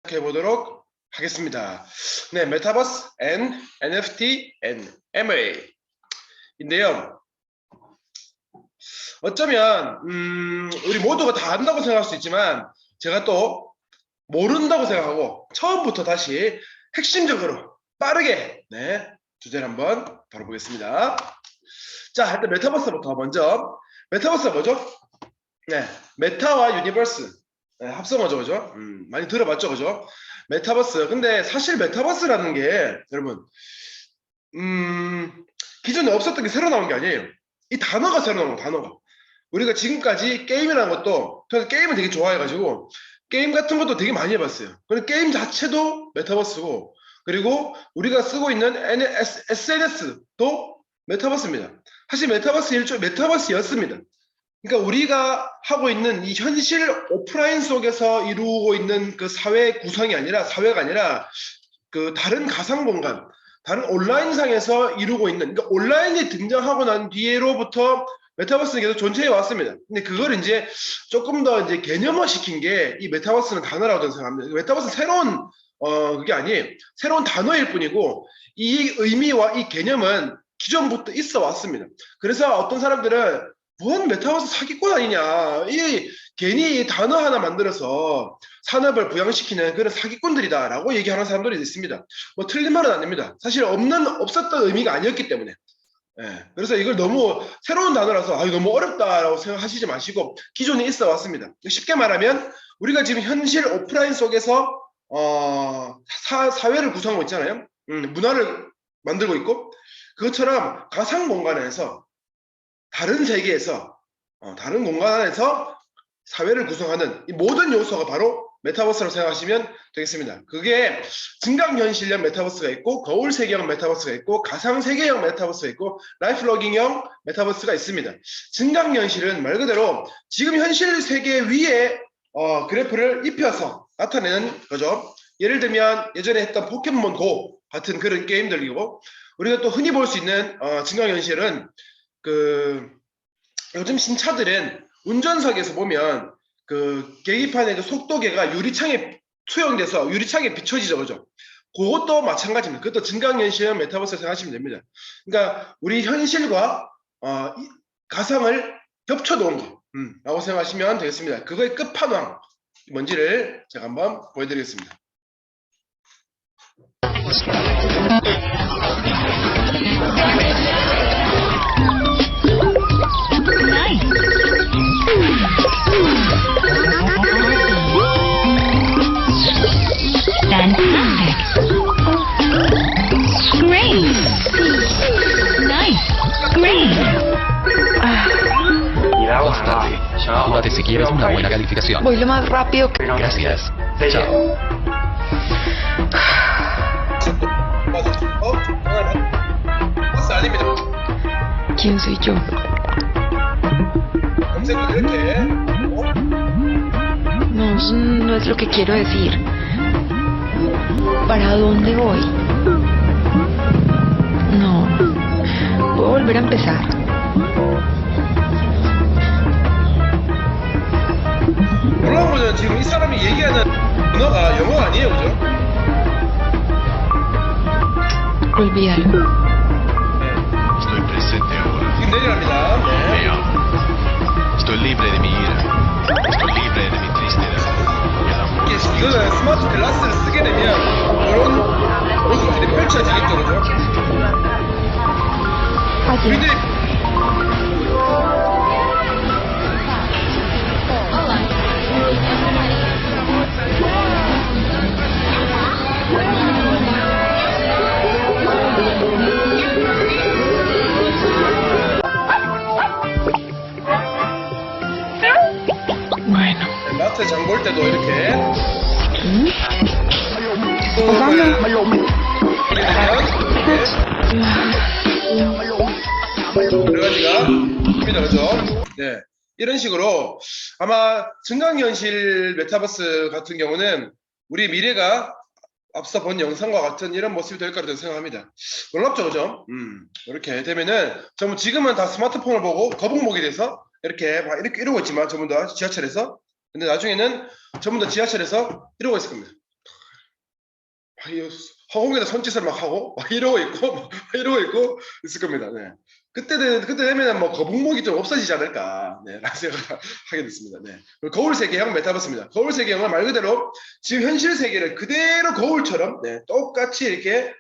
시작해 보도록 하겠습니다. 네, 메타버스 and NFT and MA 인데요. 어쩌면 우리 모두가 다 안다고 생각할 수 있지만 제가 또 모른다고 생각하고 처음부터 다시 핵심적으로 빠르게 주제를 한번 다뤄보겠습니다. 자, 일단 메타버스부터 먼저. 메타버스가 뭐죠? 네, 메타와 유니버스 합성어죠, 그죠? 많이 들어봤죠, 그죠? 메타버스. 근데 사실 메타버스라는 게 여러분 기존에 없었던 게 새로 나온 게 아니에요. 이 단어가 새로 나온 거, 단어가. 우리가 지금까지 게임이라는 것도, 저는 게임을 되게 좋아해가지고 게임 같은 것도 되게 많이 해봤어요. 그리고 게임 자체도 메타버스고, 그리고 우리가 쓰고 있는 SNS도 메타버스입니다. 사실 메타버스 일종 메타버스였습니다. 그러니까 우리가 하고 있는 이 현실 오프라인 속에서 이루고 있는 그 사회 구성이 아니라, 사회가 아니라 그 다른 가상 공간, 다른 온라인상에서 이루고 있는, 그러니까 온라인이 등장하고 난 뒤로부터 메타버스는 계속 존재해 왔습니다. 근데 그걸 이제 조금 더 이제 개념화 시킨 게 이 메타버스는 단어라고 저는 생각합니다. 메타버스는 새로운 그게 아니에요. 새로운 단어일 뿐이고 이 의미와 이 개념은 기존부터 있어 왔습니다. 그래서 어떤 사람들은 뭔 메타버스 사기꾼 아니냐, 이 괜히 단어 하나 만들어서 산업을 부양시키는 그런 사기꾼들이다 라고 얘기하는 사람들이 있습니다. 뭐 틀린 말은 아닙니다. 사실 없었던 의미가 아니었기 때문에. 그래서 이걸 너무 새로운 단어라서 너무 어렵다라고 생각하시지 마시고 기존에 있어 왔습니다. 쉽게 말하면 우리가 지금 현실 오프라인 속에서 사회를 구성하고 있잖아요. 문화를 만들고 있고, 그것처럼 가상 공간에서 다른 세계에서 다른 공간 안에서 사회를 구성하는 이 모든 요소가 바로 메타버스라고 생각하시면 되겠습니다. 그게 증강현실형 메타버스가 있고, 거울 세계형 메타버스가 있고, 가상 세계형 메타버스가 있고, 라이프로깅형 메타버스가 있습니다. 증강현실은 말 그대로 지금 현실 세계 위에 그래프를 입혀서 나타내는 거죠. 예를 들면 예전에 했던 포켓몬 고 같은 그런 게임들이고, 우리가 또 흔히 볼 수 있는 증강현실은 요즘 신차들은 운전석에서 보면 그 계기판에 그 속도계가 유리창에 투영돼서 유리창에 비춰지죠, 그죠? 그것도 마찬가지입니다. 그것도 증강현실 메타버스를 생각하시면 됩니다. 그러니까 우리 현실과 가상을 겹쳐놓은 거 라고 생각하시면 되겠습니다. 그거의 끝판왕 뭔지를 제가 한번 보여드리겠습니다. Apúrate si quieres una buena calificación. Voy lo más rápido que... Gracias. Chao. ¿Quién soy yo? No, eso no es lo que quiero decir. ¿Para dónde voy? No. ¿Puedo volver a empezar? 놀라운 거죠. 지금 이 사람이 얘기하는 언어가 영어 아니에요, 그죠? Olvídalo. Estoy presente ahora. 지금 내려갑니다. Veo. Estoy libre de mi ira. Estoy libre de mi tristeza. 이거는 스마트 글라스를 쓰게 되면 이런 모습들이 펼쳐지겠죠, 그죠? 우리들이 Bueno. 마트 장 볼 때도 이렇게 여러 가지가 있습니다, 그죠? 네, 이런 식으로 아마 증강현실 메타버스 같은 경우는 우리 미래가 앞서 본 영상과 같은 이런 모습이 될 거라고 생각합니다. 놀랍죠, 그죠? 이렇게 되면은 전부 지금은 다 스마트폰을 보고 거북목이 돼서 이렇게 막 이렇게 이러고 있지만 전부 다 지하철에서, 근데 나중에는 전부 다 지하철에서 이러고 있을 겁니다. 허공에다 손짓을 막 하고 막 이러고 있고 막 이러고 있고 있을 겁니다. 네. 그때 되면은 뭐 거북목이 좀 없어지지 않을까, 네, 라는 생각을 하게 됐습니다. 네. 거울 세계형 메타버스입니다. 거울 세계형은 말 그대로 지금 현실 세계를 그대로 거울처럼, 네, 똑같이 이렇게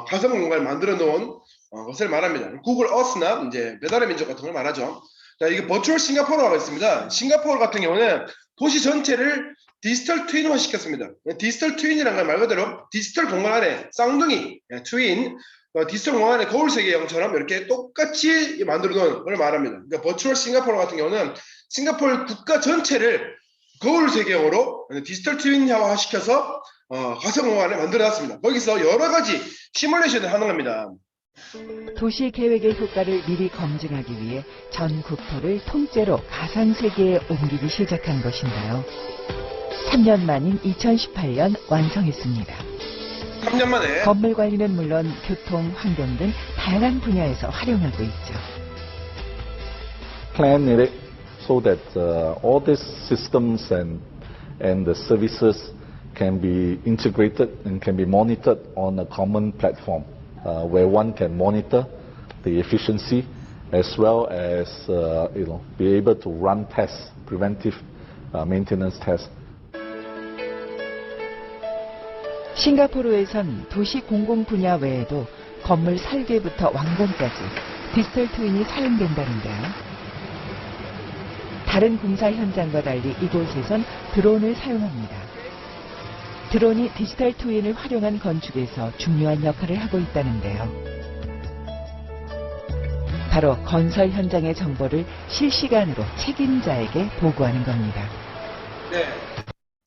가상 공간을 만들어 놓은 것을 말합니다. 구글 어스나 이제 배달의 민족 같은 걸 말하죠. 자, 이게 버추얼 싱가포르가 있습니다. 싱가포르 같은 경우는 도시 전체를 디지털 트윈화 시켰습니다. 디지털 트윈이라는 건 말 그대로 디지털 공간 안에 쌍둥이, 트윈, 디지털 공간 안에 거울 세계형처럼 이렇게 똑같이 만들어 놓은 걸 말합니다. 그러니까 버추얼 싱가포르 같은 경우는 싱가포르 국가 전체를 거울 세계형으로 디지털 트윈화 시켜서 가상 공간을 만들어 놨습니다. 거기서 여러 가지 시뮬레이션을 하는 겁니다. 도시 계획의 효과를 미리 검증하기 위해 전 국토를 통째로 가상세계에 옮기기 시작한 것인데요. 3년 만인 2018년 완성했습니다. 3년 만에 건물 관리는 물론 교통, 환경 등 다양한 분야에서 활용하고 있죠. Plan it so that all these systems and the services can be integrated and can be monitored on a common platform where one can monitor the efficiency as well as be able to run tests, preventive maintenance tests. 싱가포르에선 도시 공공 분야 외에도 건물 설계부터 완공까지 디지털 트윈이 사용된다는데요. 다른 공사 현장과 달리 이곳에선 드론을 사용합니다. 드론이 디지털 트윈을 활용한 건축에서 중요한 역할을 하고 있다는데요. 바로 건설 현장의 정보를 실시간으로 책임자에게 보고하는 겁니다. 네,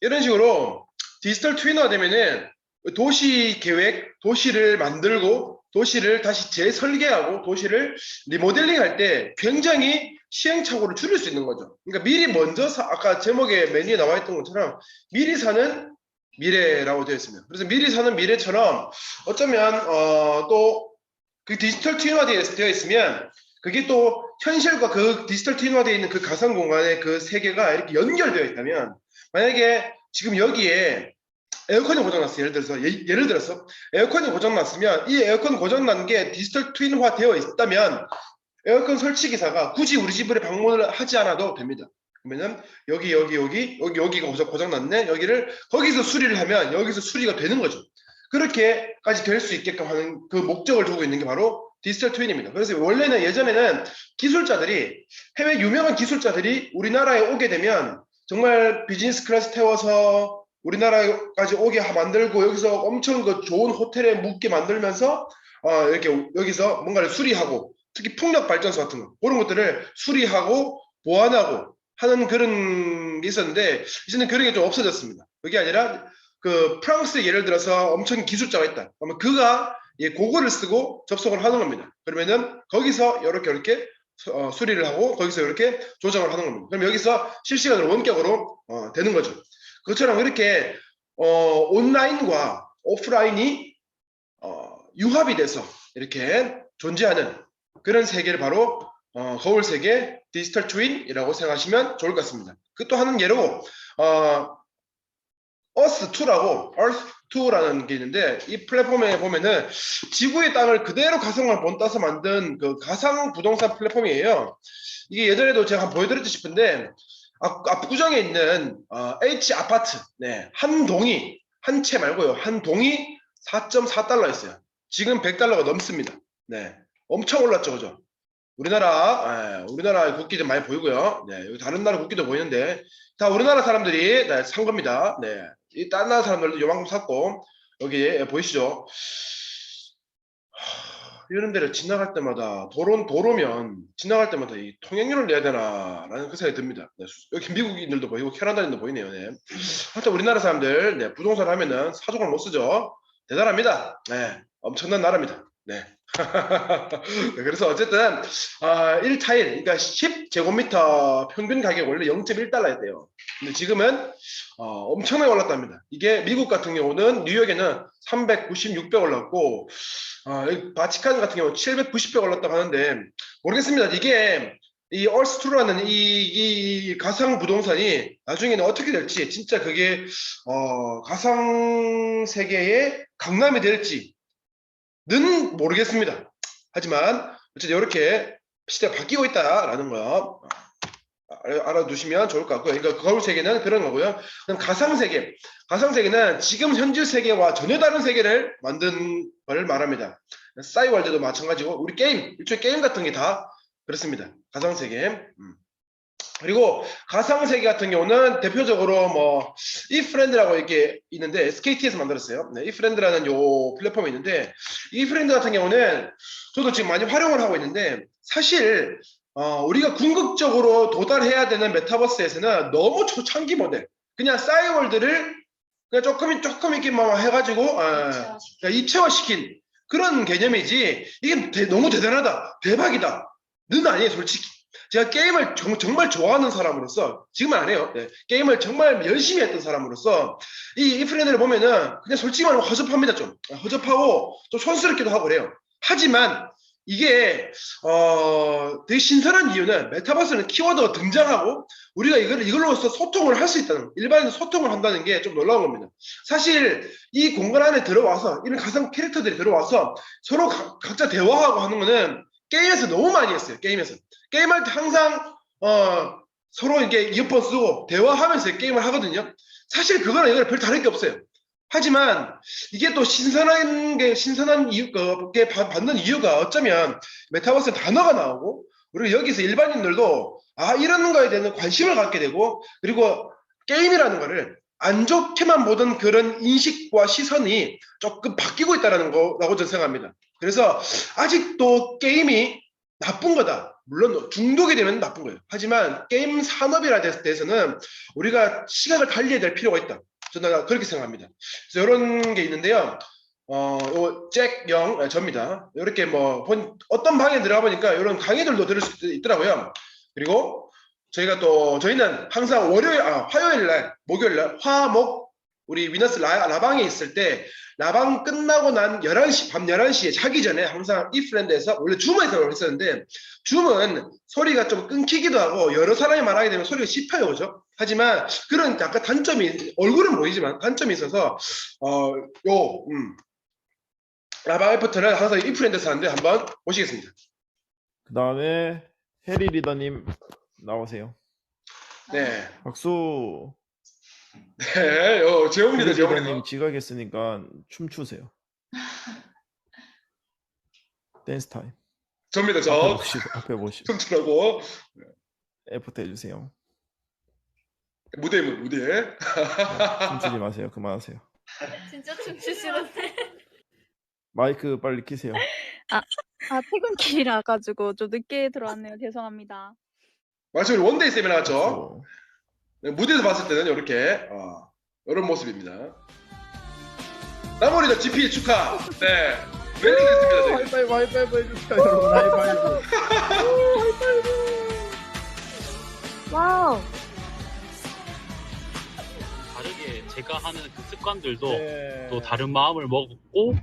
이런 식으로 디지털 트윈화 되면은 도시 계획, 도시를 만들고 도시를 다시 재설계하고 도시를 리모델링 할 때 굉장히 시행착오를 줄일 수 있는 거죠. 그러니까 미리 먼저 아까 제목에 메뉴에 나와 있던 것처럼 미리 사는 미래라고 되어 있습니다. 그래서 미리 사는 미래처럼 어쩌면 또 그 디지털 트윈화 되어 있으면 그게 또 현실과 그 디지털 트윈화 되어 있는 그 가상 공간의 그 세계가 이렇게 연결되어 있다면, 만약에 지금 여기에 에어컨이 고장났어요. 예를 들어서 에어컨이 고장났으면 이 에어컨 고장난 게 디지털 트윈화 되어 있다면 에어컨 설치 기사가 굳이 우리 집으로 방문을 하지 않아도 됩니다. 그러면은 여기가 고장났네. 여기를 거기서 수리를 하면 여기서 수리가 되는 거죠. 그렇게까지 될 수 있게끔 하는 그 목적을 두고 있는 게 바로 디지털 트윈입니다. 그래서 원래는 예전에는 기술자들이, 해외 유명한 기술자들이 우리나라에 오게 되면 정말 비즈니스 클래스 태워서 우리나라까지 오게 만들고 여기서 엄청 그 좋은 호텔에 묵게 만들면서 이렇게 여기서 뭔가를 수리하고, 특히 풍력 발전소 같은 거, 그런 것들을 수리하고 보완하고 하는 그런 게 있었는데 이제는 그런 게 좀 없어졌습니다. 그게 아니라 그 프랑스 예를 들어서 엄청 기술자가 있다. 그러면 그가 그거를 쓰고 접속을 하는 겁니다. 그러면은 거기서 이렇게 수리를 하고 거기서 이렇게 조정을 하는 겁니다. 그럼 여기서 실시간으로 원격으로 되는 거죠. 그것처럼 이렇게 온라인과 오프라인이 융합이 돼서 이렇게 존재하는 그런 세계를 바로 거울 세계 디지털 트윈이라고 생각하시면 좋을 것 같습니다. 그 또 하는 예로 Earth2라는 게 있는데, 이 플랫폼에 보면은 지구의 땅을 그대로 가상을 본따서 만든 그 가상 부동산 플랫폼이에요. 이게 예전에도 제가 한번 보여드렸지 싶은데, 압구정에 있는 H 아파트, 네, 한 동이, 한 채 말고요, 한 동이 4.4달러 있어요. 지금 100달러가 넘습니다. 네, 엄청 올랐죠, 그죠? 우리나라 국기 좀 많이 보이고요. 네, 여기 다른 나라 국기도 보이는데 다 우리나라 사람들이 산 겁니다. 네, 이 다른 나라 사람들도 요만큼 샀고, 여기 보이시죠? 이런 데를 지나갈 때마다 도로면 지나갈 때마다 이 통행료를 내야 되나라는 그 생각이 듭니다. 네, 여기 미국인들도 보이고 캐나다인도 보이네요. 네. 하여튼 우리나라 사람들, 네, 부동산 하면은 사족을 못 쓰죠. 대단합니다. 네, 엄청난 나라입니다. 네. 네, 그래서 어쨌든 1타일, 그러니까 10제곱미터 평균 가격 원래 0.1달러였대요. 근데 지금은 엄청나게 올랐답니다. 이게 미국 같은 경우는 뉴욕에는 390, 600 올랐고 바티칸 같은 경우는 790배 올랐다고 하는데 모르겠습니다. 이게 이 얼스트로라는 이 가상 부동산이 나중에는 어떻게 될지, 진짜 그게 가상 세계의 강남이 될지는 모르겠습니다. 하지만 어쨌든 이렇게 시대가 바뀌고 있다라는 거 알아두시면 좋을 것 같고요. 그러니까 거울 세계는 그런 거고요. 그럼 가상 세계, 가상 세계는 지금 현실 세계와 전혀 다른 세계를 만든 걸 말합니다. 싸이월드도 마찬가지고 우리 게임, 일종의 게임 같은 게 다 그렇습니다. 가상 세계. 그리고 가상 세계 같은 경우는 대표적으로 뭐 이프렌드라고 이렇게 있는데 SKT에서 만들었어요. 네, 이프렌드라는 요 플랫폼이 있는데 이프렌드 같은 경우는 저도 지금 많이 활용을 하고 있는데 사실 우리가 궁극적으로 도달해야 되는 메타버스에서는 너무 초창기 모델, 그냥 싸이월드를 그냥 조금 이렇게 막 해가지고 입체화시킨 그런 개념이지 이게 너무 대단하다, 대박이다 는 아니에요. 솔직히 제가 게임을 정말 좋아하는 사람으로서 지금은 안 해요. 네, 게임을 정말 열심히 했던 사람으로서 이 프렌드를 보면은 그냥 솔직히 말하면 허접합니다. 좀 허접하고 좀 촌스럽기도 하고 그래요. 하지만 이게 되게 신선한 이유는 메타버스는 키워드가 등장하고 우리가 이걸로서 소통을 할 수 있다는, 일반인도 소통을 한다는 게 좀 놀라운 겁니다. 사실 이 공간 안에 들어와서 이런 가상 캐릭터들이 들어와서 서로 각자 대화하고 하는 거는 게임에서 너무 많이 했어요. 게임할 때 항상 서로 이렇게 이어폰 쓰고 대화하면서 게임을 하거든요. 사실 그거랑 이거랑 별 다를 게 없어요. 하지만 이게 또 신선한 이유가 받는 이유가 어쩌면 메타버스 단어가 나오고 그리고 여기서 일반인들도 이런 거에 대한 관심을 갖게 되고 그리고 게임이라는 거를 안 좋게만 보던 그런 인식과 시선이 조금 바뀌고 있다는 거라고 저는 생각합니다. 그래서 아직도 게임이 나쁜 거다. 물론 중독이 되면 나쁜 거예요. 하지만 게임 산업이라 대해서는 우리가 시각을 달리해야 될 필요가 있다. 저는 그렇게 생각합니다. 그래서 이런 게 있는데요. 잭영 접니다. 이렇게 뭐 어떤 방에 들어가 보니까 이런 강의들도 들을 수 있더라고요. 그리고 저희는 항상 화요일 날, 목요일 날, 화목 우리 위너스 라방에 있을 때 라방 끝나고 난 11시, 밤 11시에 자기 전에 항상 이프렌드에서 원래 줌에서 했었는데 줌은 소리가 좀 끊기기도 하고 여러 사람이 말하게 되면 소리가 씹혀요. 그죠? 하지만 그런 약간 단점이, 얼굴은 보이지만 단점이 있어서 라방 애프터는 항상 이프렌드에서 하는데 한번 보시겠습니다. 그 다음에 해리 리더님 나오세요. 네. 박수. 네, 재홍입니다. 해리 리더님 지각했으니까 춤추세요. 댄스 타임. 접니다. 앞에 보시고 춤추라고 애프터 해주세요. 무대에 춤추지 마세요. 그만하세요. 진짜 춤추시는데. 마이크 빨리 키세요. 퇴근길이라 가지고 좀 늦게 들어왔네요. 죄송합니다. 마침 원데이 세미나 같죠? 박수. 네, 무대에서 봤을 때는 이렇게 이런 모습입니다. 나머리도 GP 축하. 네, 웰링 됐습니다. 하이파이브 해주세요. 여러분 하이파이브. 와우. 다르게 제가 하는 그 습관들도 네. 또 다른 마음을 먹고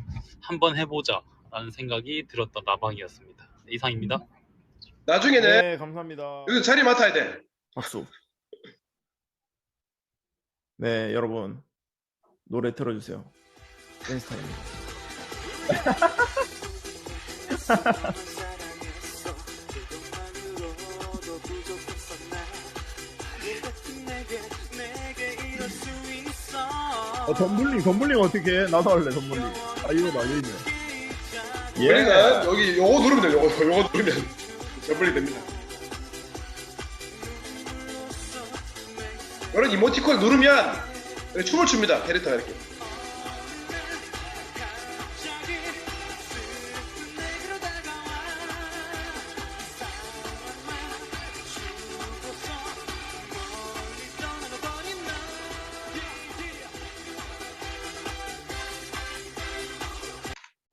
한번 해보자 라는 생각이 들었던 라방이었습니다. 이상입니다. 나중에는 네, 감사합니다. 여기서 자리 맡아야 돼. 박수. 네, 여러분 노래 틀어주세요. 댄스 타임입니다. 덤블링 어떻게 해? 나도 할래 덤블링. 이거 날려있네. 우리가 여기 요거 누르면 돼요. 요거 누르면 더블이 됩니다. 이런 이모티콘 누르면 이렇게 춤을 춥니다. 캐릭터가 이렇게.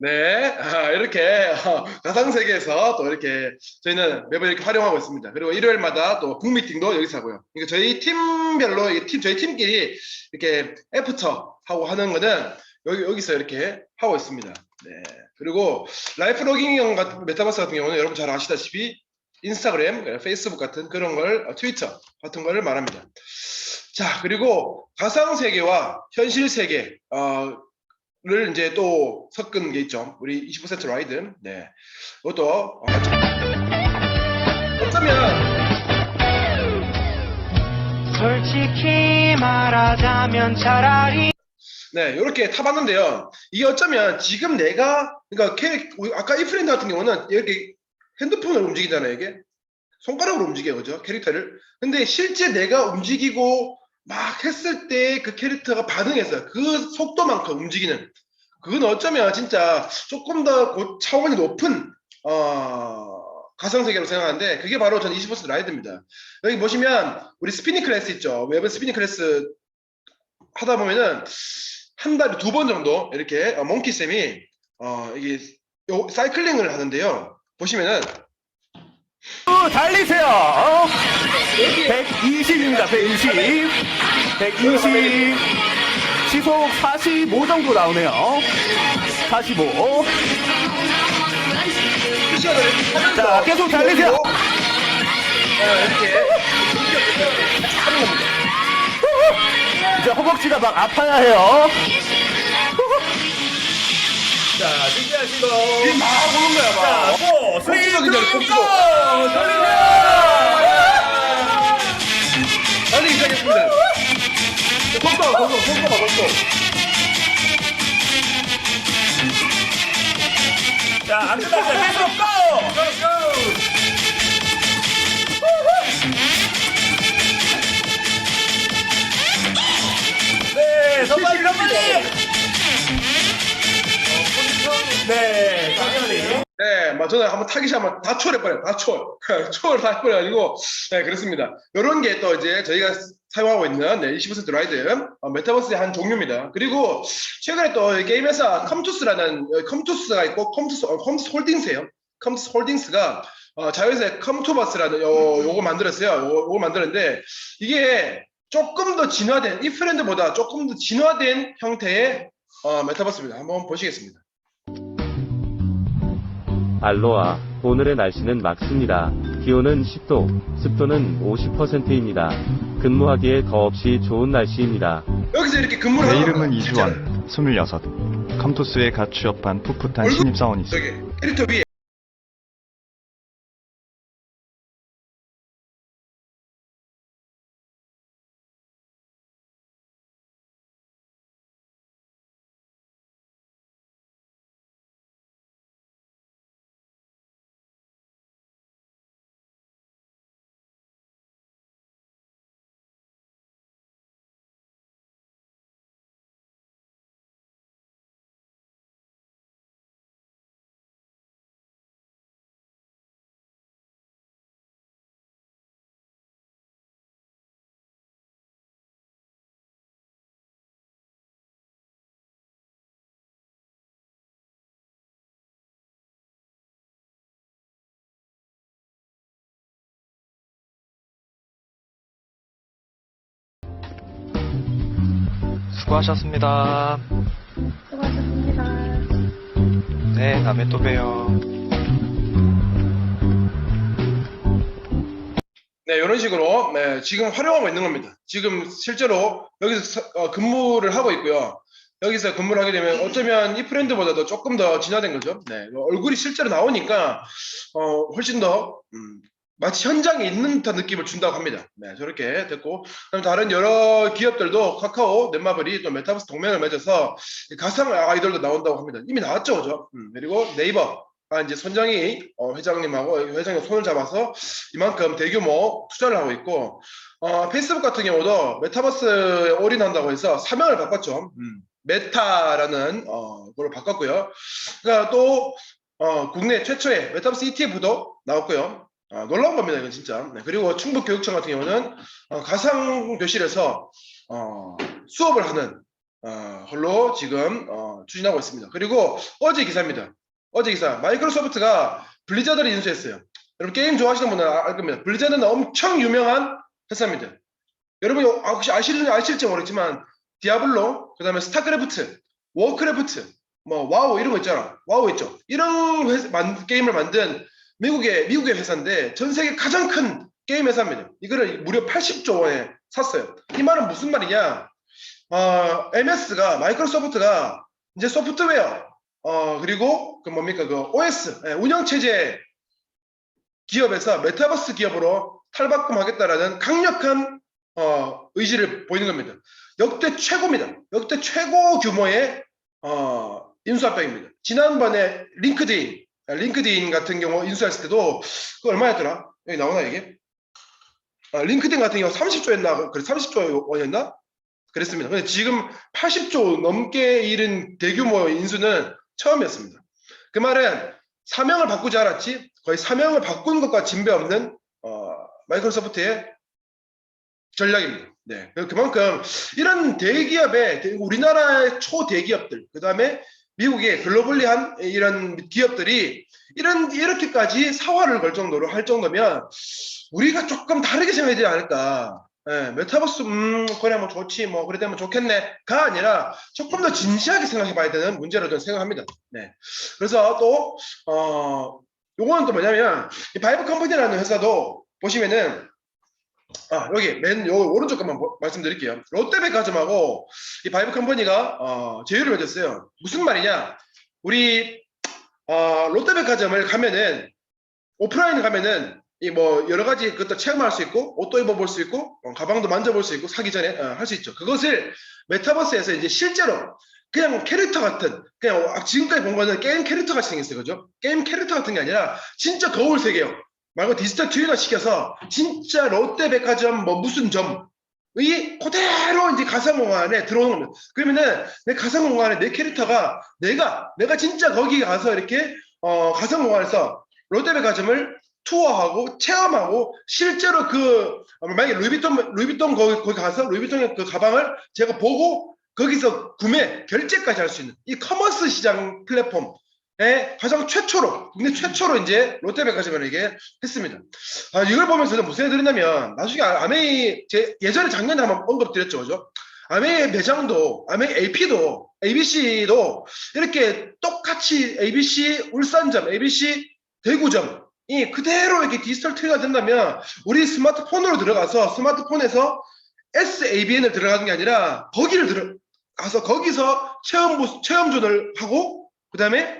네, 이렇게 가상세계에서 또 이렇게 저희는 매번 이렇게 활용하고 있습니다. 그리고 일요일마다 또 북미팅도 여기서 하고요. 그러니까 저희 팀별로 저희 팀끼리 이렇게 애프터 하고 하는 거는 여기서 이렇게 하고 있습니다. 네. 그리고 라이프 로깅 같은 메타버스 같은 경우는 여러분 잘 아시다시피 인스타그램, 페이스북 같은 그런 걸, 트위터 같은 걸 말합니다. 자, 그리고 가상 세계와 현실 세계, 를 이제 또 섞은 게 있죠. 우리 20% 라이드. 네. 그것도 어쩌면 솔직히 말하자면 차라리 네, 이렇게 타봤는데요. 이게 어쩌면 지금 내가 그러니까 아까 이 프렌드 같은 경우는 이렇게 핸드폰을 움직이잖아요. 이게 손가락으로 움직여요, 그죠? 캐릭터를. 근데 실제 내가 움직이고 막 했을 때 그 캐릭터가 반응해서 그 속도만큼 움직이는 그건 어쩌면 진짜 조금 더 차원이 높은 가상세계로 생각하는데 그게 바로 저는 20% 라이드입니다. 여기 보시면 우리 스피닝 클래스 있죠. 웹은 스피닝 클래스 하다 보면은 한 달에 2번 정도 이렇게 몽키쌤이 이게 사이클링을 하는데요. 보시면은 달리세요. 120입니다. 120. 120. 시속 45 정도 나오네요. 45. 자, 계속 달리세요. 이렇게 하는 겁니다. 이제 허벅지가 막 아파야 해요. 자, 준비하시고. 막 보는 거야, 막. 자, 4, 3, 2, 1, go! 달리기 시작했습니다. 속도. 자, 안 끝났어요. 계속 go! 네, 선발이 네, 당연히. 네, 저는 한번 타기 시작하면 다 초월해버려요. 다 초월. 초월 다 해버려가지고, 네, 그렇습니다. 이런 게 또 이제 저희가 사용하고 있는 20% 라이드, 메타버스의 한 종류입니다. 그리고 최근에 또 게임 회사 컴투스가 있고, 컴투스 홀딩스예요. 컴투스 홀딩스가 자회사의 컴투버스라는 요거 만들었어요. 요거 만들었는데, 이게 조금 더 진화된, 이 프렌드보다 조금 더 진화된 형태의 메타버스입니다. 한번 보시겠습니다. 알로하, 오늘의 날씨는 맑습니다. 기온은 10도, 습도는 50%입니다. 근무하기에 더없이 좋은 날씨입니다. 여기서 이렇게 근무를 내 하는 이름은 거야, 이주원, 26. 컴투스에 갓 취업한 풋풋한 신입사원이 있어. 저기 캐릭터 위에 수고하셨습니다. 수고하셨습니다. 네, 다음에 또 봬요. 네, 이런 식으로 지금 활용하고 있는 겁니다. 지금 실제로 여기서 근무를 하고 있고요. 여기서 근무를 하게 되면 어쩌면 이 프렌드보다도 조금 더 진화된 거죠. 네, 얼굴이 실제로 나오니까 훨씬 더 마치 현장에 있는 듯한 느낌을 준다고 합니다. 네, 저렇게 됐고, 그다음 다른 여러 기업들도 카카오, 넷마블이 또 메타버스 동맹을 맺어서 가상 아이돌도 나온다고 합니다. 이미 나왔죠, 그죠? 그리고 네이버 이제 손정희 회장님하고 회장님 손을 잡아서 이만큼 대규모 투자를 하고 있고, 페이스북 같은 경우도 메타버스에 올인한다고 해서 사명을 바꿨죠. 메타라는 걸 바꿨고요. 그러니까 또 국내 최초의 메타버스 ETF도 나왔고요. 놀라운 겁니다, 이건 진짜. 네, 그리고 충북교육청 같은 경우는 가상교실에서 수업을 하는 걸로 지금 추진하고 있습니다. 그리고 어제 기사입니다. 어제 기사, 마이크로소프트가 블리자드를 인수했어요. 여러분 게임 좋아하시는 분은 알 겁니다. 블리자드는 엄청 유명한 회사입니다. 여러분이 혹시 아실지 모르겠지만 디아블로, 그 다음에 스타크래프트, 워크래프트, 뭐 와우 이런 거 있잖아. 와우 있죠. 이런 게임을 만든 미국의 회사인데 전 세계 가장 큰 게임 회사입니다. 이거를 무려 80조 원에 샀어요. 이 말은 무슨 말이냐? MS가 마이크로소프트가 이제 소프트웨어 그리고 그 뭡니까 그 OS 운영체제 기업에서 메타버스 기업으로 탈바꿈하겠다라는 강력한 의지를 보이는 겁니다. 역대 최고입니다. 역대 최고 규모의 인수합병입니다. 지난번에 링크드인 같은 경우 인수했을 때도 그 얼마였더라? 여기 나오나 이게? 링크드인 같은 경우 30조였나? 그래 30조 원이었나? 그랬습니다. 근데 지금 80조 넘게 이른 대규모 인수는 처음이었습니다. 그 말은 사명을 바꾸지 않았지 거의 사명을 바꾼 것과 진배 없는 마이크로소프트의 전략입니다. 네, 그만큼 이런 대기업의 우리나라의 초대기업들, 그 다음에 미국의 글로벌리한 이런 기업들이 이렇게까지 사활을 걸 정도로 할 정도면 우리가 조금 다르게 생각해야 되지 않을까. 네, 메타버스 그래 뭐 좋지 뭐 그래 되면 좋겠네가 아니라 조금 더 진지하게 생각해봐야 되는 문제로 저는 생각합니다. 네, 그래서 또 요거는 또 뭐냐면 이 바이브 컴퍼니라는 회사도 보시면은 여기 맨 요 오른쪽 것만 말씀드릴게요. 롯데백화점하고 이 바이브 컴퍼니가 제휴를 맺었어요. 무슨 말이냐? 우리 롯데백화점을 가면은 오프라인 가면은 이 뭐 여러 가지 그것도 체험할 수 있고 옷도 입어볼 수 있고 가방도 만져볼 수 있고 사기 전에 할 수 있죠. 그것을 메타버스에서 이제 실제로 그냥 캐릭터 같은 그냥 지금까지 본 거는 게임 캐릭터 같이 생겼어요. 그죠? 게임 캐릭터 같은 게 아니라 진짜 거울 세계요. 말고 디지털 트윈화 시켜서 진짜 롯데백화점 뭐 무슨 점이 그대로 이제 가상공간에 들어오는 겁니다. 그러면은 내 가상공간에 내 캐릭터가 내가 진짜 거기 가서 이렇게 가상공간에서 롯데백화점을 투어하고 체험하고 실제로 만약에 루이비통 거기 가서 루이비통의 그 가방을 제가 보고 거기서 구매 결제까지 할 수 있는 이 커머스 시장 플랫폼에 가장 국내 최초로 이제 롯데백화점을 이게 했습니다. 이걸 보면서 저는 무슨 생각이 들었냐면 나중에 아메이 예전에 작년에 한번 언급드렸죠, 그죠? 아메이 매장도 아메이 AP도 ABC도 이렇게 똑같이 ABC 울산점, ABC 대구점 이 그대로 이렇게 디지털 트위가 된다면 우리 스마트폰으로 들어가서 스마트폰에서 SABN을 들어가는 게 아니라 거기를 들어가서 거기서 체험존을 하고 그 다음에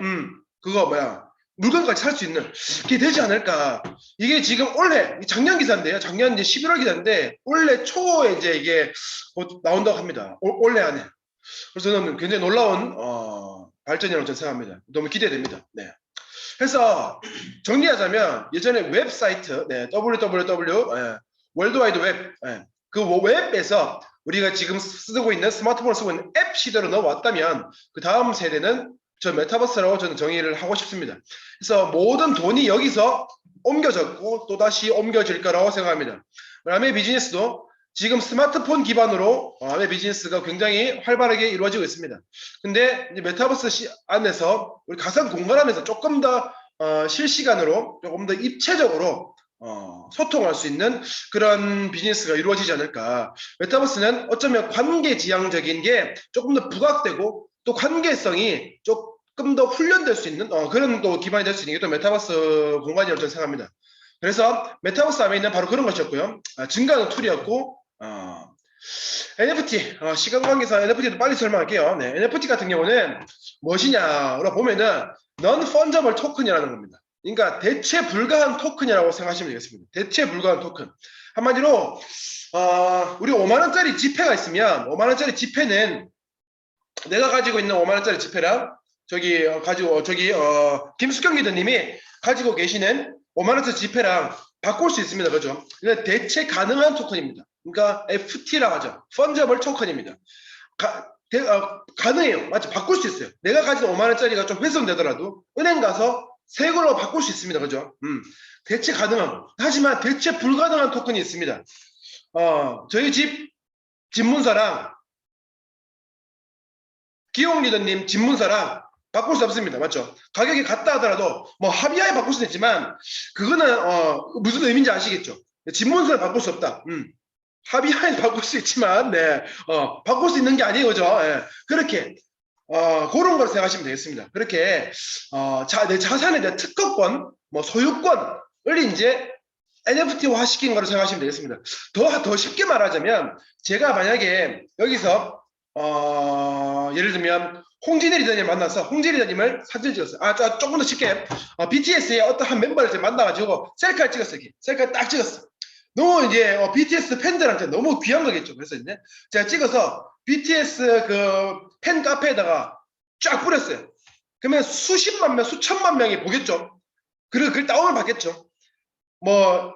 물건까지 살 수 있는 게 되지 않을까. 이게 지금 올해 작년 기사인데요. 작년 이제 11월 기사인데 올해 초에 이제 이게 곧 나온다고 합니다. 올해 안에. 그래서 저는 굉장히 놀라운 발전이라고 저는 생각합니다. 너무 기대됩니다. 네. 그래서 정리하자면 예전에 웹사이트 www 월드와이드 웹 그 웹에서 우리가 지금 쓰고 있는 스마트폰을 쓰고 있는 앱 시대로 넘어왔다면 그 다음 세대는 저 메타버스라고 저는 정의를 하고 싶습니다. 그래서 모든 돈이 여기서 옮겨졌고 또다시 옮겨질 거라고 생각합니다. 아메 비즈니스도 지금 스마트폰 기반으로 아메 비즈니스가 굉장히 활발하게 이루어지고 있습니다. 근데 이제 메타버스 안에서 우리 가상 공간 안에서 조금 더 실시간으로 조금 더 입체적으로 소통할 수 있는 그런 비즈니스가 이루어지지 않을까. 메타버스는 어쩌면 관계지향적인 게 조금 더 부각되고 또 관계성이 조금 더 훈련될 수 있는 그런 또 기반이 될 수 있는 게 또 메타버스 공간이라고 저는 생각합니다. 그래서 메타버스 안에 있는 바로 그런 것이었고요. 증가하는 툴이었고 NFT 시간 관계상 NFT도 빨리 설명할게요. 네, NFT 같은 경우는 무엇이냐로 보면은 non-fungible 토큰이라는 겁니다. 그러니까 대체 불가한 토큰이라고 생각하시면 되겠습니다. 대체 불가한 토큰. 한마디로 우리 5만원짜리 지폐가 있으면 5만원짜리 지폐는 내가 가지고 있는 5만원짜리 지폐랑 김숙경 리더님이 가지고 계시는 5만원짜리 지폐랑 바꿀 수 있습니다. 그죠? 그러니까 대체 가능한 토큰입니다. 그러니까 FT라고 하죠. Fungible 토큰입니다. 가능해요. 맞죠? 바꿀 수 있어요. 내가 가진 5만원짜리가 좀 훼손되더라도 은행 가서 새 걸로 바꿀 수 있습니다. 그죠? 대체 가능함. 하지만 대체 불가능한 토큰이 있습니다. 저희 집 문서랑 기용 리더님 집 문서랑 바꿀 수 없습니다. 맞죠? 가격이 같다 하더라도 뭐 합의하에 바꿀 수는 있지만 그거는 무슨 의미인지 아시겠죠? 집 문서를 바꿀 수 없다. 합의하에 바꿀 수 있지만 바꿀 수 있는 게 아니에요. 그죠? 예. 그렇게 그런 걸 생각하시면 되겠습니다. 그렇게 내 자산에 대한 특허권, 뭐 소유권을 이제 NFT화 시킨 거로 생각하시면 되겠습니다. 더 쉽게 말하자면 제가 만약에 여기서 예를 들면 홍진일 리더님 만나서 홍진일 리더님을 사진을 찍었어요. 조금 더 쉽게 BTS의 어떤 한 멤버를 제가 만나가지고 셀카를 찍었어요. 셀카를 딱 찍었어. 너무 이제 BTS 팬들한테 너무 귀한 거겠죠. 그래서 이제 제가 찍어서 BTS 그 팬 카페에다가 쫙 뿌렸어요. 그러면 수십만 명, 수천만 명이 보겠죠. 그리고 그걸 다운을 받겠죠. 뭐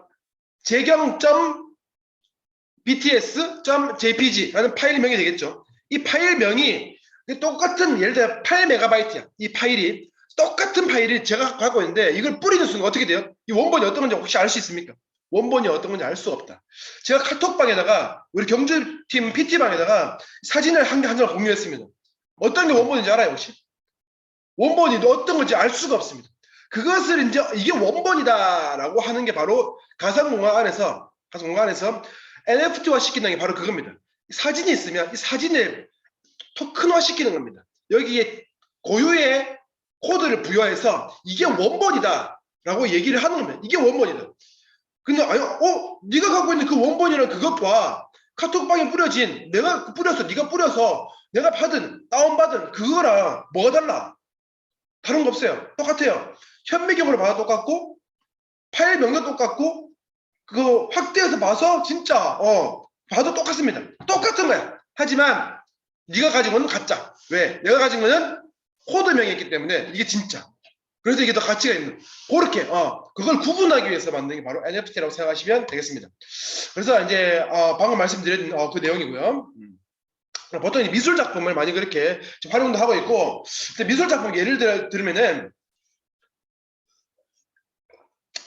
재경.bts.jpg라는 파일명이 되겠죠. 이 파일명이 똑같은 예를 들어 8MB야. 이 파일이 똑같은 파일이 제가 갖고 있는데 이걸 뿌리는 순간 어떻게 돼요? 이 원본이 어떤 건지 혹시 알 수 있습니까? 원본이 어떤 건지 알 수 없다. 제가 카톡방에다가 우리 경주팀 PT방에다가 사진을 한 장 공유했습니다. 어떤 게 원본인지 알아요 혹시? 원본이 어떤 건지 알 수가 없습니다. 그것을 이제 이게 원본이다라고 하는 게 바로 가상공간 안에서 NFT화 시킨다는 게 바로 그겁니다. 사진이 있으면 이 사진을 토큰화 시키는 겁니다. 여기에 고유의 코드를 부여해서 이게 원본이다라고 얘기를 하는 겁니다. 이게 원본이다. 근데 네가 갖고 있는 그 원본이랑 그것과 카톡방에 뿌려진 네가 뿌려서 내가 다운받은 그거랑 뭐가 달라? 다른 거 없어요. 똑같아요. 현미경으로 봐도 똑같고 파일명도 똑같고 그거 확대해서 봐서 진짜 봐도 똑같습니다. 똑같은 거야. 하지만 네가 가진 거는 가짜. 왜? 내가 가진 거는 코드명이 있기 때문에 이게 진짜. 그래서 이게 더 가치가 있는. 그렇게 그걸 구분하기 위해서 만든 게 바로 NFT라고 생각하시면 되겠습니다. 그래서 이제 방금 말씀드린 그 내용이고요. 보통 미술 작품을 많이 그렇게 활용도 하고 있고, 미술 작품 예를 들면은,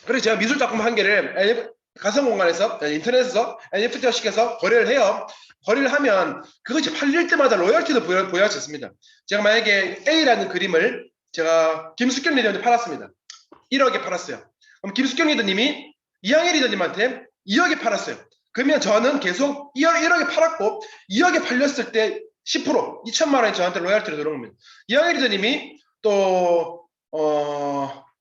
그래서 제가 미술 작품 한 개를 가상공간에서 인터넷에서 NFT화 시켜서 거래를 해요. 거래를 하면 그것이 팔릴 때마다 로열티도 부여할 수 있습니다. 제가 만약에 A라는 그림을 제가 김숙경 리더님한테 팔았습니다. 1억에 팔았어요. 그럼 김숙경 리더님이 이항일 리더님한테 2억에 팔았어요. 그러면 저는 계속 1억에 팔았고 2억에 팔렸을 때 10% 2천만 원이 저한테 로열티로 들어온 겁니다. 이항일 리더님이 또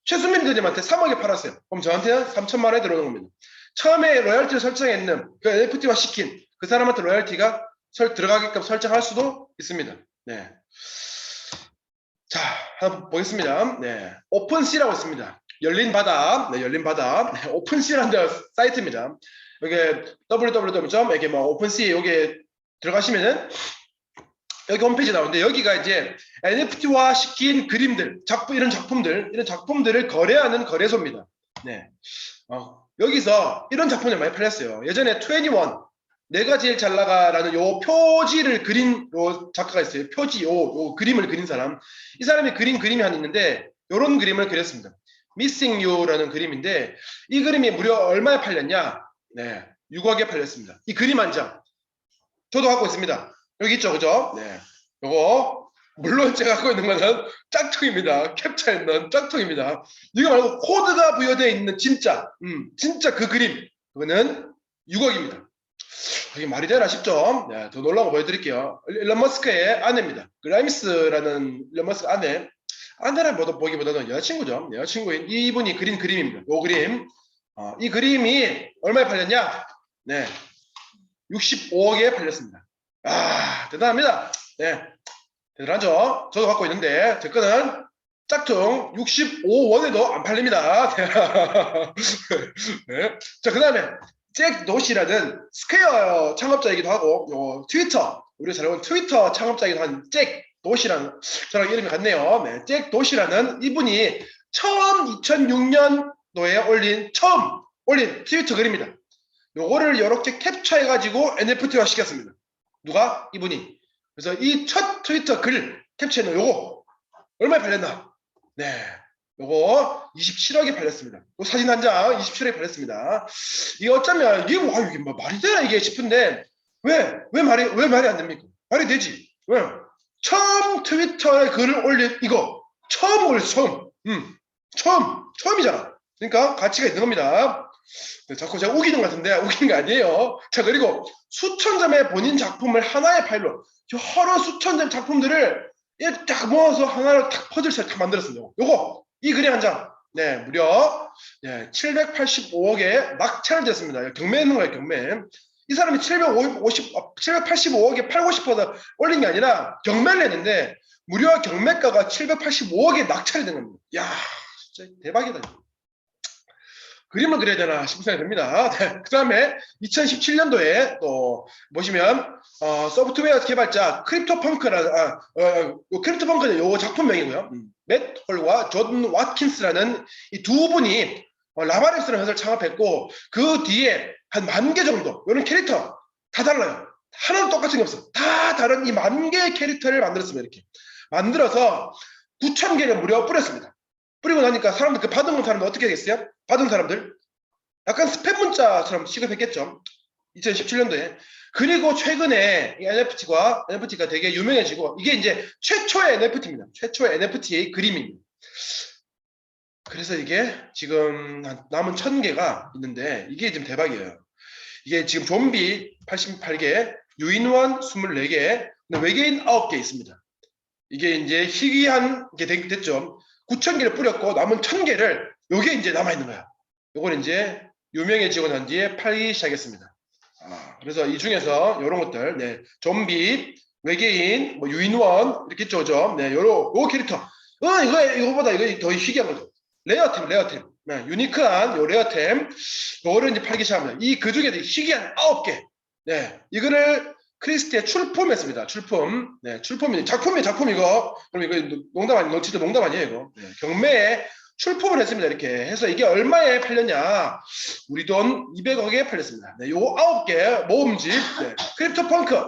최수민 리더님한테 3억에 팔았어요. 그럼 저한테는 3천만 원이 들어오는 겁니다. 처음에 로열티를 설정했는 그 NFT화 시킨 그 사람한테 로열티가 들어가게끔 설정할 수도 있습니다. 네. 자, 한번 보겠습니다. 네. 오픈C라고 있습니다. 열린 바다. 네, 열린 바다. 네, 오픈C라는 사이트입니다. 여기 www.openC 여기 들어가시면은 여기 홈페이지 나오는데 여기가 이제 NFT화 시킨 그림들, 이런 작품들을 거래하는 거래소입니다. 네. 여기서 이런 작품을 많이 팔렸어요. 예전에 21 내가 제일 잘 나가라는 요 표지를 그린 요 작가가 있어요. 표지 요 그림을 그린 사람. 이 사람이 그린 그림이 하나 있는데 요런 그림을 그렸습니다. Missing You라는 그림인데 이 그림이 무려 얼마에 팔렸냐? 네, 6억에 팔렸습니다. 이 그림 한 장. 저도 갖고 있습니다. 여기 있죠, 그죠? 네. 요거 물론 제가 갖고 있는 거는 짝퉁입니다. 캡처했는 짝퉁입니다. 이거 말고 코드가 부여되어 있는 진짜 그 그림. 그거는 6억입니다. 이게 말이 되나 싶죠? 네, 더 놀라운 거 보여드릴게요. 일론 머스크의 아내입니다. 그라임스라는 일론 머스크 아내를 보기보다는 여자친구죠. 여자친구인 이분이 그린 그림입니다. 요 그림. 이 그림이 얼마에 팔렸냐? 네, 65억에 팔렸습니다. 대단합니다. 네, 대단하죠? 저도 갖고 있는데 제 거는 짝퉁 65원에도 안 팔립니다. 네. 자, 그 다음에 잭 도시라는 스퀘어 창업자이기도 하고 트위터, 우리가 잘 알고 트위터 창업자이기도 한 잭 도시라는 저랑 이름이 같네요. 네, 잭 도시라는 이분이 처음 2006년도에 처음 올린 트위터 글입니다. 요거를 이렇게 캡처해가지고 NFT화 시켰습니다. 누가? 이분이. 그래서 이 첫 트위터 글 캡처해놓은 요거 얼마에 팔렸나? 네, 요거 27억에 팔렸습니다. 요 사진 한 장 27억에 팔렸습니다. 이게 어쩌면 이게 뭐 말이 되나 이게 싶은데 왜 말이 안 됩니까? 말이 되지. 왜? 처음 트위터에 글을 올린 이거 처음 올렸어. 처음이잖아. 그러니까 가치가 있는 겁니다. 자꾸 제가 우기는 것 같은데 우기는 게 아니에요. 자, 그리고 수천 점의 본인 작품을 하나의 파일로 여러 수천 점 작품들을 이렇게 딱 모아서 하나를 탁 퍼즐처럼 탁 만들었습니다. 요거 이 그림 한 장, 네, 무려 785억에 낙찰 됐습니다. 경매했는 거예요, 경매. 이 사람이 785억에 팔고 싶어서 올린 게 아니라 경매를 했는데 무려 경매가가 785억에 낙찰이 된 겁니다. 야, 진짜 대박이다. 그림을 그려야 되나 싶은 생각이 듭니다. 네, 그 다음에 2017년도에 또 보시면 소프트웨어 개발자 크립토펑크는 요 작품명이고요. 맷 홀과 존 와킨스라는 이 두 분이 라바랩스라는 회사를 창업했고 그 뒤에 한 10,000개 정도 이런 캐릭터 다 달라요. 하나도 똑같은 게 없어. 다 다른 이 10,000개의 캐릭터를 만들었습니다. 이렇게 만들어서 9,000개를 무려 뿌렸습니다. 뿌리고 나니까 사람들, 그 받은 사람들 어떻게 되겠어요? 받은 사람들 약간 스팸 문자처럼 취급했겠죠. 2017년도에. 그리고 최근에 이 NFT가 되게 유명해지고 이게 이제 최초의 NFT입니다. 최초의 NFT 그림입니다. 그래서 이게 지금 남은 1,000개가 있는데 이게 지금 대박이에요. 이게 지금 좀비 88개, 유인원 24개, 외계인 9개 있습니다. 이게 이제 희귀한 게 됐죠. 9,000개를 뿌렸고 남은 1,000개를 요게 이제 남아있는 거야. 요걸 이제 유명해지고 난 뒤에 팔기 시작했습니다. 그래서 이 중에서 요런 것들, 네, 좀비, 외계인, 뭐 유인원 이렇게 있죠, 네, 요 캐릭터. 이거보다 이거 더 희귀한 거죠. 레어템. 네, 유니크한 요 레어템. 요거를 이제 팔기 시작합니다. 그 중에 희귀한 9개. 네, 이거를 크리스티에 출품했습니다. 출품. 네, 작품이에요. 작품 이거. 그럼 이거 농담 아니에요? 진짜 농담 아니에요, 이거. 네, 경매에 출품을 했습니다. 이렇게 해서 이게 얼마에 팔렸냐? 우리 돈 200억에 팔렸습니다. 네, 요 9개 모음집, 네, 크립토펑크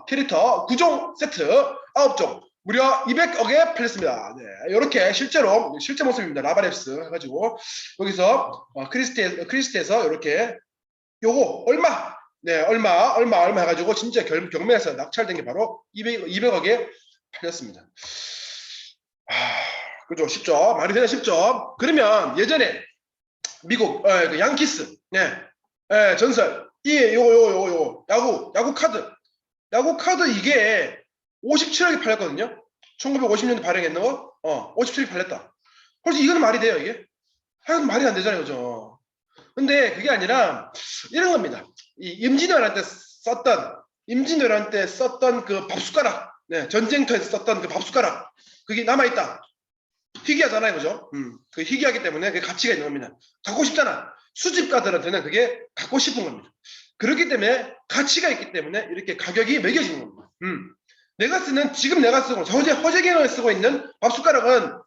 캐릭터 9종 세트 9종 무려 200억에 팔렸습니다. 네, 이렇게 실제 모습입니다. 라바랩스 해가지고 여기서 크리스티에서 이렇게 요거 얼마? 네, 얼마 해가지고 진짜 경매에서 낙찰된 게 바로 200억에 팔렸습니다. 그죠? 쉽죠? 말이 되나 쉽죠? 그러면 예전에 미국 그 양키스, 네, 전설 요거 야구 카드 이게 57억에 팔렸거든요. 1950년대 발행했는 거 57억에 팔렸다. 그래서 이거는 말이 돼요, 이게? 하여튼 말이 안 되잖아요, 그죠? 근데 그게 아니라 이런 겁니다. 이 임진왜란 때 썼던 그 밥숟가락, 네, 전쟁터에서 썼던 그 밥숟가락, 그게 남아있다. 희귀하잖아요, 그죠? 그 희귀하기 때문에 그게 가치가 있는 겁니다. 갖고 싶잖아. 수집가들한테는 그게 갖고 싶은 겁니다. 그렇기 때문에 가치가 있기 때문에 이렇게 가격이 매겨지는 겁니다. 지금 내가 쓰고 허재경을 쓰고 있는 밥숟가락은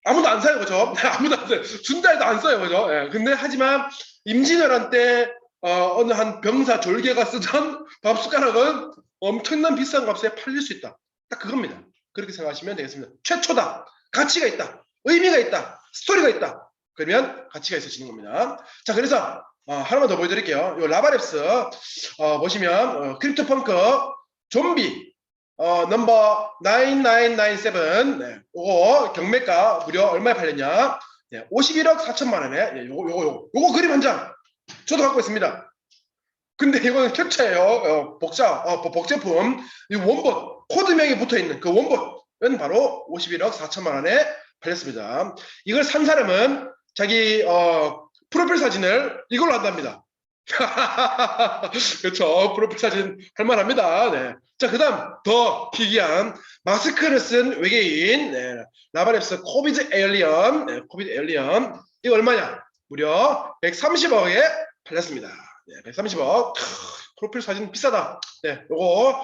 아무도 안 사요, 그죠? 아무도 안 사요. 준다 해도 안 써요, 그죠? 예. 근데 하지만 임진왜란 때 어느 한 병사 졸개가 쓰던 밥숟가락은 엄청난 비싼 값에 팔릴 수 있다. 딱 그겁니다. 그렇게 생각하시면 되겠습니다. 최초다. 가치가 있다. 의미가 있다. 스토리가 있다. 그러면 가치가 있어지는 겁니다. 자, 그래서 하나만 더 보여드릴게요. 요 라바랩스 보시면 크립토펑크 좀비 넘버 9997, 네, 요거 경매가 무려 얼마에 팔렸냐? 네, 51억 4천만 원에. 네, 요거 그림 한 장 저도 갖고 있습니다. 근데 이거는 캡처예요. 복제품. 이 원본 코드명이 붙어있는 그 원본은 바로 51억 4천만 원에 팔렸습니다. 이걸 산 사람은 자기 프로필 사진을 이걸로 한답니다. 그렇죠. 프로필 사진 할만합니다. 네. 자, 그 다음 더 희귀한 마스크를 쓴 외계인, 네, 라바랩스 코비드 에일리언, 네, 코비드 에일리언. 이거 얼마냐? 무려 130억에 팔렸습니다. 네, 130억. 프로필 사진 비싸다. 네, 요거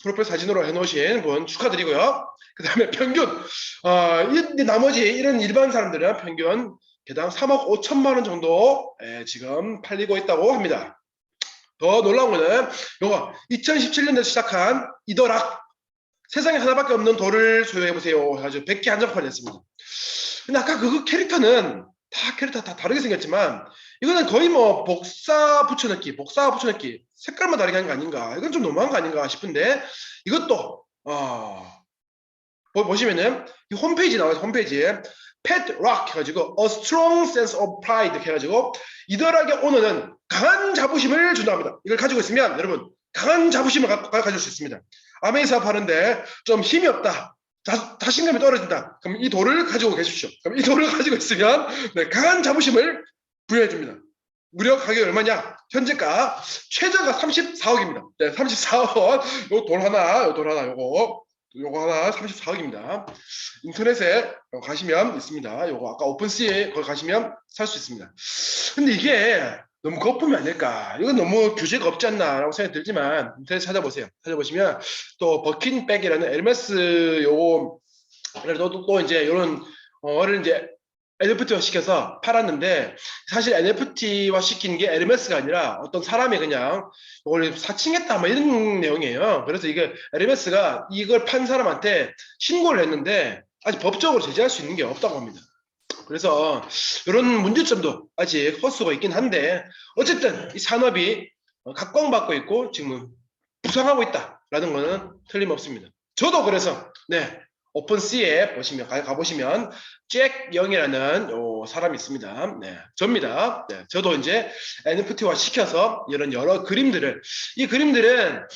프로필 사진으로 해놓으신 분 축하드리고요. 그 다음에 평균 나머지 이런 일반 사람들은 평균 개당 3억 5천만 원 정도 지금 팔리고 있다고 합니다. 더 놀라운 거는 요거 2017년에 시작한 이더락, 세상에 하나밖에 없는 돌을 소유해보세요. 아주 100개 한정판이 했습니다. 근데 아까 그 캐릭터는 캐릭터 다 다르게 생겼지만 이거는 거의 뭐 복사 붙여넣기 색깔만 다르게 하는 거 아닌가. 이건 좀 너무한 거 아닌가 싶은데 이것도 보시면은 이 홈페이지 나와요. 홈페이지에 Pet Rock 해가지고 A Strong Sense of Pride 해가지고 이더락의 오너는 강한 자부심을 준답니다. 이걸 가지고 있으면 여러분 강한 자부심을 가질 수 있습니다. 아메이 사업하는데 좀 힘이 없다, 자신감이 떨어진다. 그럼 이 돌을 가지고 계십시오. 그럼 이 돌을 가지고 있으면 네, 강한 자부심을 부여해 줍니다. 무려 가격이 얼마냐? 현재가 최저가 34억입니다. 네, 34억. 요 돌 하나, 요거 하나 34억입니다. 인터넷에 가시면 있습니다. 요거 아까 오픈시에 거기 가시면 살 수 있습니다. 근데 이게 너무 거품이 아닐까? 이건 너무 규제가 없지 않나라고 생각이 들지만 인터넷 찾아보세요. 찾아보시면 또 버킨백이라는 에르메스 요거 또 이제 이런 를 이제 NFT화 시켜서 팔았는데 사실 NFT화 시킨 게 에르메스가 아니라 어떤 사람이 그냥 이걸 사칭했다 뭐 이런 내용이에요. 그래서 이게 에르메스가 이걸 판 사람한테 신고를 했는데 아직 법적으로 제재할 수 있는 게 없다고 합니다. 그래서 이런 문제점도 아직 허수가 있긴 한데 어쨌든 이 산업이 각광받고 있고 지금 부상하고 있다라는 거는 틀림없습니다. 저도 그래서 네. 오픈시에 보시면 가보시면 잭 영이라는 사람이 있습니다. 네, 접니다. 네, 저도 이제 NFT화 시켜서 이런 여러 그림들을 이 그림들은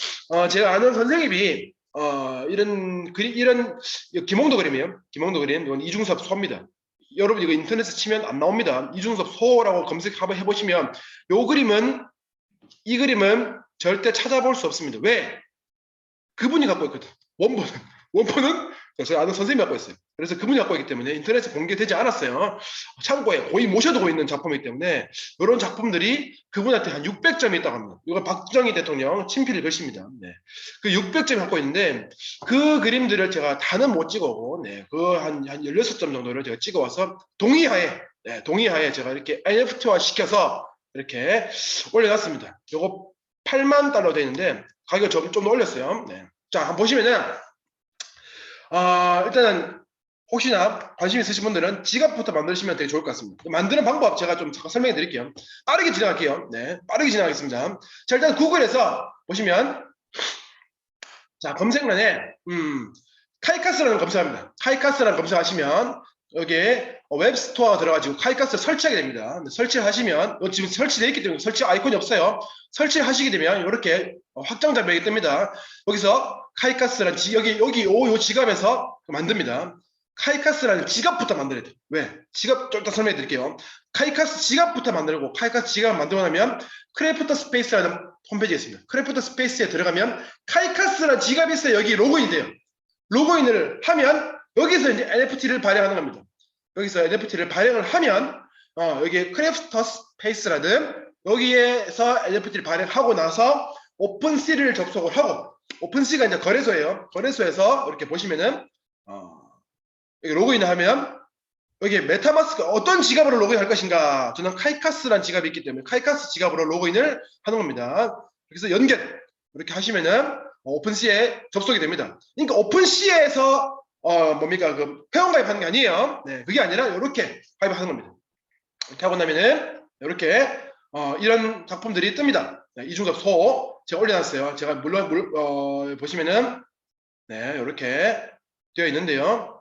제가 아는 선생님이 이런 김홍도 그림이에요. 김홍도 그림 이건 이중섭 소입니다. 여러분 이거 인터넷에 치면 안 나옵니다. 이중섭 소라고 검색 한번 해보시면 이 그림은 절대 찾아볼 수 없습니다. 왜? 그분이 갖고 있거든. 원본은 저희 아는 선생님이 갖고 있어요. 그래서 그분이 갖고 있기 때문에 인터넷에 공개되지 않았어요. 창고에 거의 모셔두고 있는 작품이기 때문에 이런 작품들이 그분한테 한 600점이 있다고 합니다. 이거 박정희 대통령 친필의 글씨입니다. 네. 그 600점이 갖고 있는데 그 그림들을 제가 다는 못 찍어오고 네. 그 한 16점 정도를 제가 찍어와서 동의하에 제가 이렇게 NFT화 시켜서 이렇게 올려놨습니다. 요거 8만 달러 되어 있는데 가격을 좀 올렸어요. 네. 자, 한번 보시면은 일단은 혹시나 관심 있으신 분들은 지갑부터 만드시면 되게 좋을 것 같습니다. 만드는 방법 제가 좀 잠깐 설명해 드릴게요. 빠르게 진행할게요. 네, 빠르게 진행하겠습니다. 자, 일단 구글에서 보시면 자, 검색란에 카이카스라는 검색합니다. 카이카스라는 검색하시면 여기에 웹스토어 들어가지고 카이카스를 설치하게 됩니다. 설치를 하시면 지금 설치되어 있기 때문에 설치 아이콘이 없어요. 설치를 하시게 되면 이렇게 확장 장벽이 뜹니다. 여기서 카이카스라는 여기 요 지갑에서 만듭니다. 카이카스라는 지갑부터 만들어야 돼요. 왜? 지갑 좀 더 설명해 드릴게요. 카이카스 지갑부터 만들고 카이카스 지갑 만들고 나면 크래프트 스페이스라는 홈페이지가 있습니다. 크래프트 스페이스에 들어가면 카이카스라는 지갑이 있어요. 여기 로그인이 돼요. 로그인을 하면 여기서 이제 NFT를 발행하는 겁니다. 여기서 NFT를 발행을 하면 여기 크래프트 스페이스라는 여기에서 NFT를 발행하고 나서 오픈시를 접속을 하고 오픈시가 이제 거래소예요. 거래소에서 이렇게 보시면은 여기 로그인을 하면 여기 메타마스크 어떤 지갑으로 로그인할 것인가? 저는 카이카스라는 지갑이 있기 때문에 카이카스 지갑으로 로그인을 하는 겁니다. 그래서 연결 이렇게 하시면은 오픈시에 접속이 됩니다. 그러니까 오픈시에서 뭡니까 그 회원가입하는 게 아니에요. 네, 그게 아니라 이렇게 가입하는 겁니다. 이렇게 하고 나면은 이렇게 이런 작품들이 뜹니다. 네, 이중섭 소 제가 올려놨어요. 제가 물론 보시면은 네 이렇게 되어 있는데요.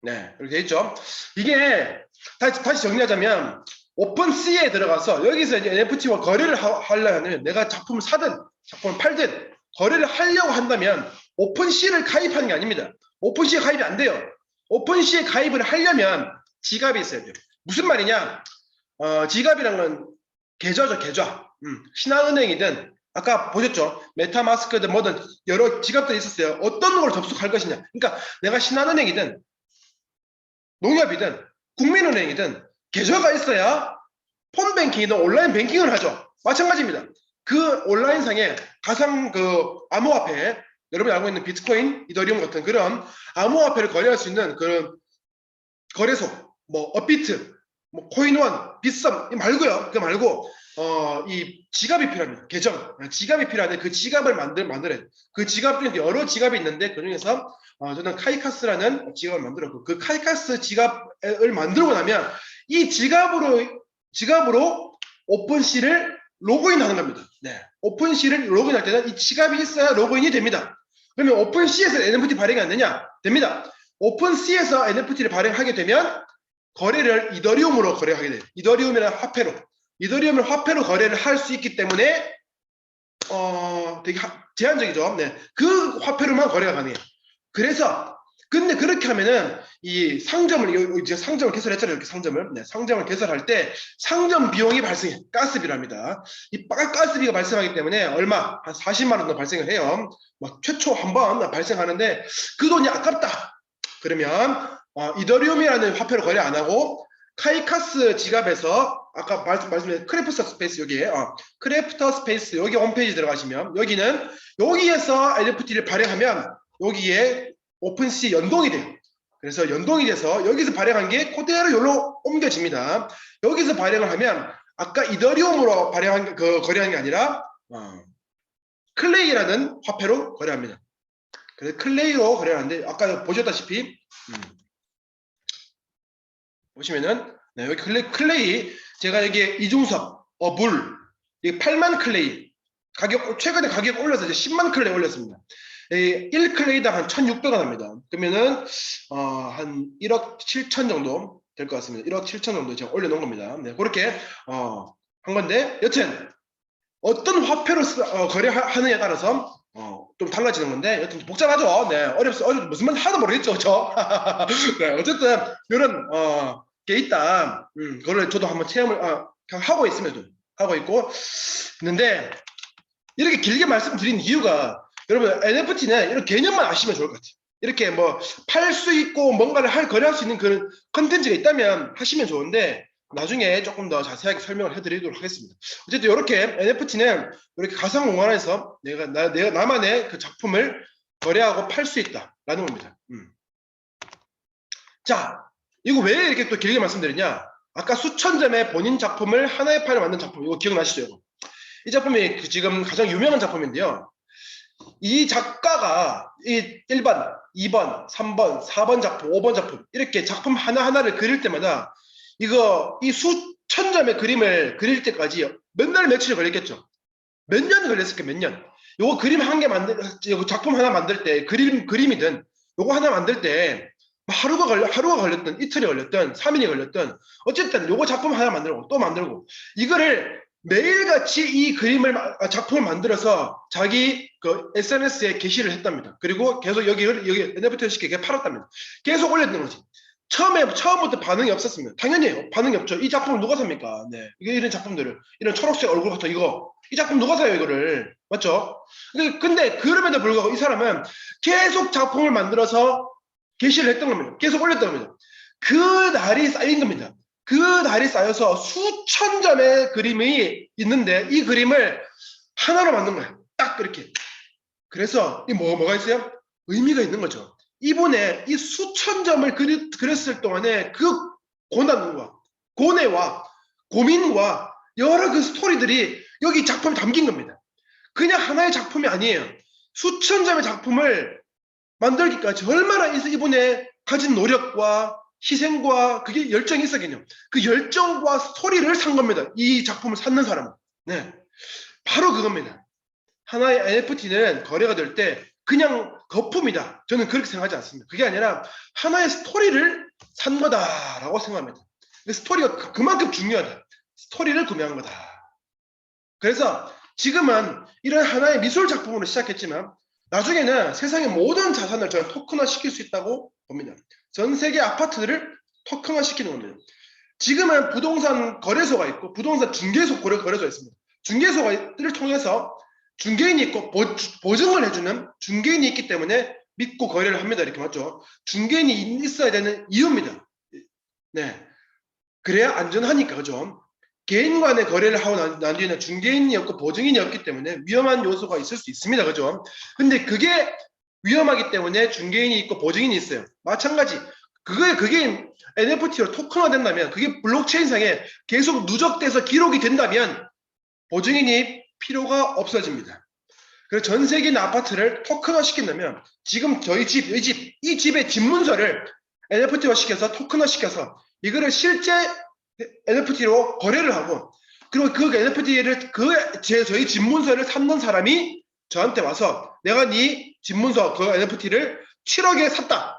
네 이렇게 있죠. 이게 다시 정리하자면 오픈시에 들어가서 여기서 이제 NFT와 거래를 하려면 내가 작품을 사든 작품을 팔든 거래를 하려고 한다면 오픈시를 가입하는 게 아닙니다. 오픈시에 가입이 안 돼요. 오픈시에 가입을 하려면 지갑이 있어야 돼요. 무슨 말이냐? 지갑이란 건 계좌죠, 계좌. 신한은행이든 아까 보셨죠? 메타마스크든 뭐든 여러 지갑들이 있었어요. 어떤 걸 접속할 것이냐? 그러니까 내가 신한은행이든 농협이든 국민은행이든 계좌가 있어야 폰뱅킹이든 온라인 뱅킹을 하죠. 마찬가지입니다. 그 온라인상에 가상 그 암호화폐 여러분이 알고 있는 비트코인, 이더리움 같은 그런 암호화폐를 거래할 수 있는 그런 거래소, 뭐 업비트, 뭐 코인원, 빗썸 말고요. 그 말고 이 지갑이 필요합니다. 계정, 지갑이 필요한데 그 지갑을 만들어야 돼요. 그 지갑 중에 여러 지갑이 있는데 그 중에서 저는 카이카스라는 지갑을 만들었고 그 카이카스 지갑을 만들고 나면 이 지갑으로 오픈시를 로그인하는 겁니다. 네, 오픈시를 로그인할 때는 이 지갑이 있어야 로그인이 됩니다. 그러면 오픈시에서 NFT 발행이 안 되냐? 됩니다. 오픈시에서 NFT를 발행하게 되면 거래를 이더리움으로 거래하게 돼요. 이더리움을 화폐로 거래를 할 수 있기 때문에 되게 제한적이죠. 네. 그 화폐로만 거래가 가능해요. 그래서 근데 그렇게 하면은 이 상점을 이제 상점을 개설했잖아요. 이렇게 상점을. 네, 상점을 개설할 때 상점 비용이 발생해. 가스비랍니다. 이 가스비가 발생하기 때문에 얼마? 한 40만 원 정도 발생을 해요. 막 최초 한 번 발생하는데 그 돈이 아깝다. 그러면 이더리움이라는 화폐로 거래 안 하고 카이카스 지갑에서 아까 말씀드린 크래프터 스페이스 여기에 크래프터 스페이스 여기 홈페이지 들어가시면 여기에서 NFT를 발행하면 여기에 오픈시 연동이 돼요. 그래서 연동이 돼서 여기서 발행한 게 그대로 여기로 옮겨집니다. 여기서 발행을 하면 아까 이더리움으로 발행한 거래한 게 아니라 클레이라는 화폐로 거래합니다. 그래서 클레이로 거래하는데 아까 보셨다시피 보시면은 네, 여기 클레이 제가 여기 이중섭 이게 8만 클레이 최근에 가격 올려서 이제 10만 클레이 올렸습니다. 1클레이당 한 1,600원 합니다. 그러면은 한 1억 7천 정도 될 것 같습니다. 1억 7천 정도 제가 올려놓은 겁니다. 네, 그렇게 한 건데 여튼 어떤 화폐로 거래하느냐에 따라서 좀 달라지는 건데 여튼 복잡하죠. 네, 무슨 말 하나도 모르겠죠, 그렇죠? 네, 어쨌든 이런 게 있다. 그걸 저도 한번 체험을 하고 있습니다. 하고 있는데 이렇게 길게 말씀드린 이유가 여러분 NFT는 이런 개념만 아시면 좋을 것 같아요. 이렇게 뭐 팔 수 있고 뭔가를 거래할 수 있는 그런 컨텐츠가 있다면 하시면 좋은데 나중에 조금 더 자세하게 설명을 해드리도록 하겠습니다. 어쨌든 이렇게 NFT는 이렇게 가상공간에서 내가 나만의 그 작품을 거래하고 팔 수 있다라는 겁니다. 자, 이거 왜 이렇게 또 길게 말씀드리냐? 아까 수천 점의 본인 작품을 하나의 파일로 만든 작품, 이거 기억나시죠? 이거? 이 작품이 지금 가장 유명한 작품인데요. 이 작가가 이 1번, 2번, 3번, 4번 작품, 5번 작품 이렇게 작품 하나하나를 그릴 때마다 이 수천 점의 그림을 그릴 때까지 몇 날 며칠이 걸렸겠죠? 몇 년 걸렸을까? 몇 년? 요거 그림 한 개 요거 작품 하나 만들 때 그림이든 요거 하나 만들 때 하루가 걸렸든 이틀이 걸렸든 3일이 걸렸든 어쨌든 요거 작품 하나 만들고 또 만들고 이거를 매일같이 이 작품을 만들어서 자기 그 SNS에 게시를 했답니다. 그리고 계속 여기 NFT를 시키게 팔았답니다. 계속 올렸던 거지. 처음부터 반응이 없었습니다. 당연히 반응이 없죠. 이 작품을 누가 삽니까? 네. 이런 작품들을. 이런 초록색 얼굴 같은 이 작품 누가 사요, 이거를. 맞죠? 근데 그럼에도 불구하고 이 사람은 계속 작품을 만들어서 게시를 했던 겁니다. 계속 올렸던 겁니다. 그 날이 쌓인 겁니다. 그 날이 쌓여서 수천 점의 그림이 있는데 이 그림을 하나로 만든 거예요. 딱 그렇게. 그래서 이 뭐가 있어요? 의미가 있는 거죠. 이분의 이 수천 점을 그렸을 동안에 그 고난과 고뇌와 고민과 여러 그 스토리들이 여기 작품에 담긴 겁니다. 그냥 하나의 작품이 아니에요. 수천 점의 작품을 만들기까지 얼마나 이분의 가진 노력과 희생과 그게 열정이 있었겠냐. 그 열정과 스토리를 산 겁니다. 이 작품을 샀는 사람은. 네, 바로 그겁니다. 하나의 NFT는 거래가 될 때 그냥 거품이다. 저는 그렇게 생각하지 않습니다. 그게 아니라 하나의 스토리를 산 거다라고 생각합니다. 스토리가 그만큼 중요하다. 스토리를 구매한 거다. 그래서 지금은 이런 하나의 미술 작품으로 시작했지만 나중에는 세상의 모든 자산을 저는 토큰화 시킬 수 있다고 봅니다. 전 세계 아파트들을 토큰화 시키는 겁니다. 지금은 부동산 거래소가 있고 부동산 중개소 거래소가 있습니다. 중개소를 통해서 중개인이 있고 보증을 해주는 중개인이 있기 때문에 믿고 거래를 합니다. 이렇게 맞죠? 중개인이 있어야 되는 이유입니다. 네, 그래야 안전하니까. 그죠? 개인 간의 거래를 하고 난 뒤에는 중개인이 없고 보증인이 없기 때문에 위험한 요소가 있을 수 있습니다. 그죠? 근데 그게 위험하기 때문에 중개인이 있고 보증인이 있어요. 마찬가지. 그게 NFT로 토큰화 된다면 그게 블록체인상에 계속 누적돼서 기록이 된다면 보증인이 필요가 없어집니다. 그래서 전 세계 있는 아파트를 토큰화 시킨다면 지금 이 집의 집문서를 NFT화 시켜서 토큰화 시켜서 이거를 실제 NFT로 거래를 하고 그리고 그 NFT를 저희 집문서를 샀는 사람이 저한테 와서 내가 네 집문서 그 NFT를 7억에 샀다.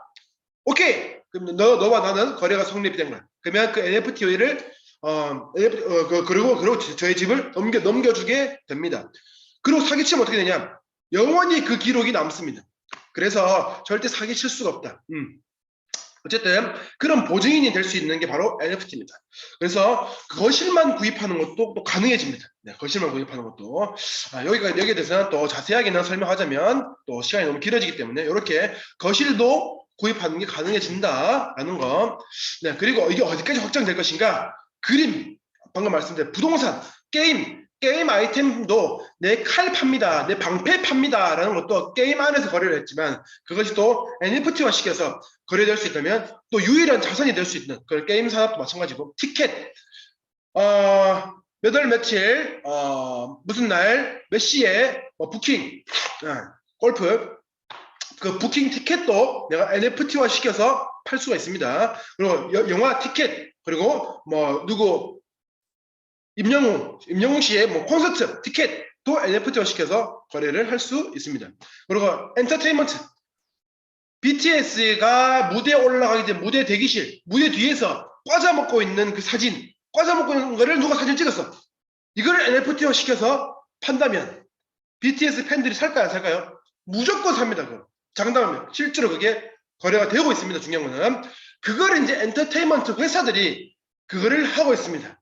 오케이. 그럼 너와 나는 거래가 성립이 된 거야. 그러면 그 NFT를 그리고 저희 집을 넘겨주게 됩니다. 그리고 사기치면 어떻게 되냐? 영원히 그 기록이 남습니다. 그래서 절대 사기칠 수가 없다. 어쨌든 그런 보증인이 될 수 있는 게 바로 NFT입니다. 그래서 거실만 구입하는 것도 또 가능해집니다. 네, 거실만 구입하는 것도 여기에 대해서는 또 자세하게는 설명하자면 또 시간이 너무 길어지기 때문에 이렇게 거실도 구입하는 게 가능해진다라는 거. 네, 그리고 이게 어디까지 확장될 것인가? 그림, 방금 말씀드린 부동산, 게임 아이템도 내 칼 팝니다, 내 방패 팝니다 라는 것도 게임 안에서 거래를 했지만 그것이 또 NFT화 시켜서 거래될 수 있다면 또 유일한 자산이 될 수 있는 그런 게임 산업도 마찬가지고 티켓, 몇 월 며칠 무슨 날 몇 시에 부킹, 골프 그 부킹 티켓도 내가 NFT화 시켜서 팔 수가 있습니다. 그리고 영화 티켓, 그리고 뭐 누구 임영웅 씨의 뭐 콘서트 티켓도 NFT화 시켜서 거래를 할 수 있습니다. 그리고 엔터테인먼트, BTS가 무대에 올라가기 전 무대 대기실, 무대 뒤에서 과자 먹고 있는 그 사진, 과자 먹고 있는 거를 누가 사진 찍었어. 이걸 NFT화 시켜서 판다면 BTS 팬들이 살까요, 안 살까요? 무조건 삽니다. 그거. 장담하면 실제로 그게 거래가 되고 있습니다. 중요한 거는 그걸 이제 엔터테인먼트 회사들이 그거를 하고 있습니다.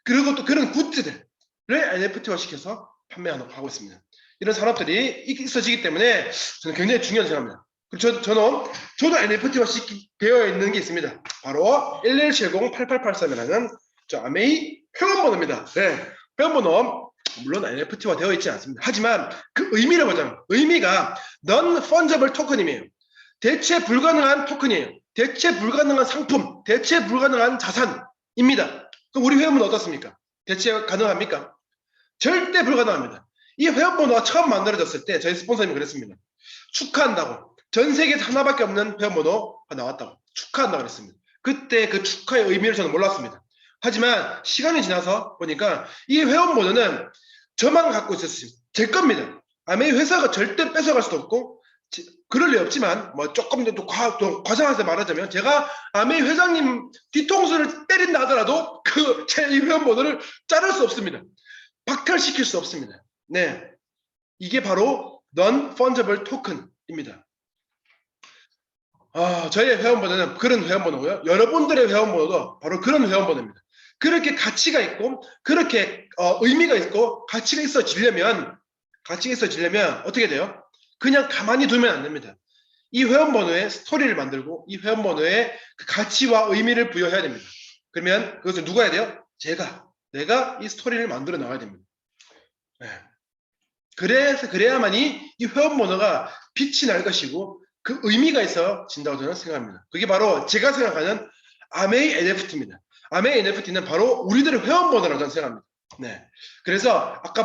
그리고 또 그런 굿즈들을 NFT화 시켜서 판매하고 있습니다. 이런 산업들이 있어지기 때문에 저는 굉장히 중요한 생각입니다. 그리고 저도 NFT화 되어 있는 게 있습니다. 바로 1170-8883이라는 저 아메이 회원번호입니다. 네, 회원번호 물론 NFT화 되어 있지 않습니다. 하지만 그 의미를 보자면 의미가 non-fungible 토큰이에요. 대체 불가능한 토큰이에요. 대체 불가능한 상품, 대체 불가능한 자산입니다. 그럼 우리 회원번호 어떻습니까? 대체 가능합니까? 절대 불가능합니다. 이 회원번호가 처음 만들어졌을 때 저희 스폰서님이 그랬습니다. 축하한다고. 전 세계에서 하나밖에 없는 회원번호가 나왔다고. 축하한다고 그랬습니다. 그때 그 축하의 의미를 저는 몰랐습니다. 하지만 시간이 지나서 보니까 이 회원번호는 저만 갖고 있었어요. 제 겁니다. 아메이 회사가 절대 뺏어갈 수도 없고 그럴 리 없지만 뭐 조금 더 과장해서 말하자면 제가 아메이 회장님 뒤통수를 때린다 하더라도 그 제 회원번호를 자를 수 없습니다. 박탈시킬 수 없습니다. 네, 이게 바로 non-fungible token입니다. 저희의 회원번호는 그런 회원번호고요. 여러분들의 회원번호도 바로 그런 회원번호입니다. 그렇게 가치가 있고 그렇게 의미가 있고 가치가 있어지려면 어떻게 돼요? 그냥 가만히 두면 안 됩니다. 이 회원번호에 스토리를 만들고 이 회원번호에 그 가치와 의미를 부여해야 됩니다. 그러면 그것을 누가 해야 돼요? 내가 이 스토리를 만들어 나가야 됩니다. 네. 그래야만이 이 회원번호가 빛이 날 것이고 그 의미가 있어진다고 저는 생각합니다. 그게 바로 제가 생각하는 아메이 NFT입니다. 아메이 NFT는 바로 우리들의 회원번호라고 저는 생각합니다. 네. 그래서 아까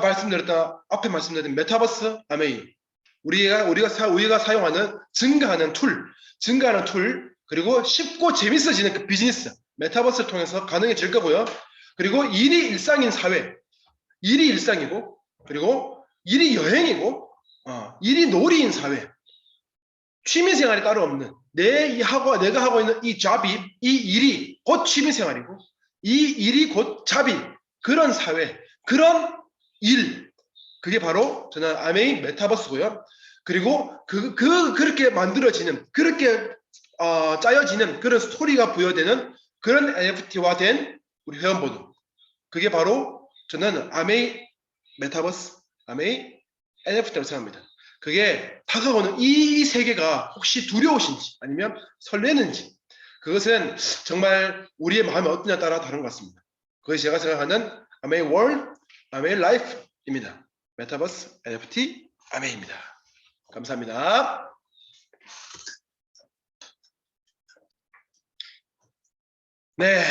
앞에 말씀드린 메타버스 아메이, 우리가 사용하는 증가하는 툴, 그리고 쉽고 재밌어지는 그 비즈니스, 메타버스를 통해서 가능해질 거고요. 그리고 일이 일상인 사회, 일이 일상이고, 그리고 일이 여행이고, 일이 놀이인 사회, 취미생활이 따로 없는 내가 하고 있는 이 일이 곧 취미생활이고, 이 일이 곧 잡이, 그런 사회, 그런 일, 그게 바로 저는 아메이 메타버스고요. 그리고 그렇게 만들어지는, 그렇게 짜여지는 그런 스토리가 부여되는 그런 NFT화된 우리 회원번호, 그게 바로 저는 아메이 메타버스, 아메이 NFT라고 생각합니다. 그게 다가오는 이 세계가 혹시 두려우신지 아니면 설레는지, 그것은 정말 우리의 마음이 어떠냐에 따라 다른 것 같습니다. 그것이 제가 생각하는 아메이 월드, 아메이 라이프입니다. 메타버스 NFT 아메이입니다. 감사합니다. 네.